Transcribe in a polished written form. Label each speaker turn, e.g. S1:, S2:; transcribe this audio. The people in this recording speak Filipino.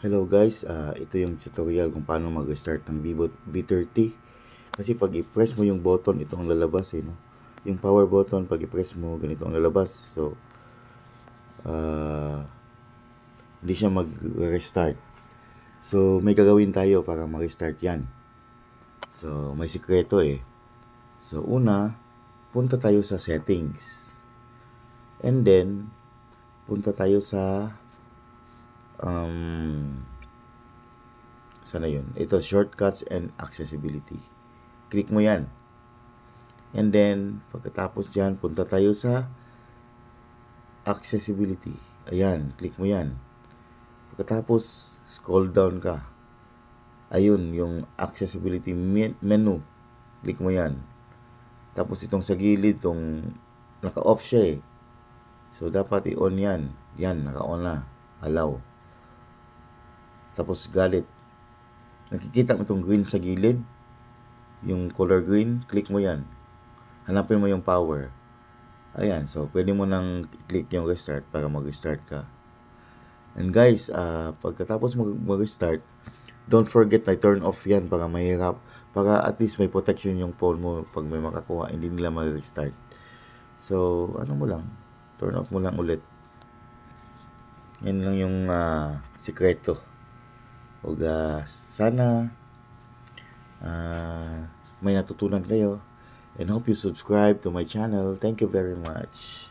S1: Hello guys, ito yung tutorial kung paano mag-start ng Vivo V30. Kasi pag i-press mo yung button, ito ang lalabas no? Yung power button, pag i-press mo, ganito ang lalabas. So, hindi siya mag-restart. So, may gagawin tayo para mag-restart yan. So, may sikreto eh. So, una, punta tayo sa settings. And then, punta tayo sa sana yun. Ito, shortcuts and accessibility. Click mo yan. And then, pagkatapos dyan, punta tayo sa accessibility. Ayan, click mo yan. Pagkatapos, scroll down ka. Ayun, yung accessibility menu. Click mo yan. Tapos itong sa gilid, itong naka-off siya eh. So, dapat i-on yan. Yan, naka-on na. Allow. Tapos, galit. Nakikita mo itong green sa gilid, yung color green, click mo yan. Hanapin mo yung power. Ayan, so pwede mo nang click yung restart para mag-restart ka. And guys, pagkatapos mag-restart, don't forget na turn off yan para mahirap, para at least may protection yung phone mo pag may makakuha, hindi nila mag-restart. So, ano mo lang, turn off mo lang ulit. Yan lang yung sikreto. Huwag sana may natutunan kayo, and hope you subscribe to my channel. Thank you very much.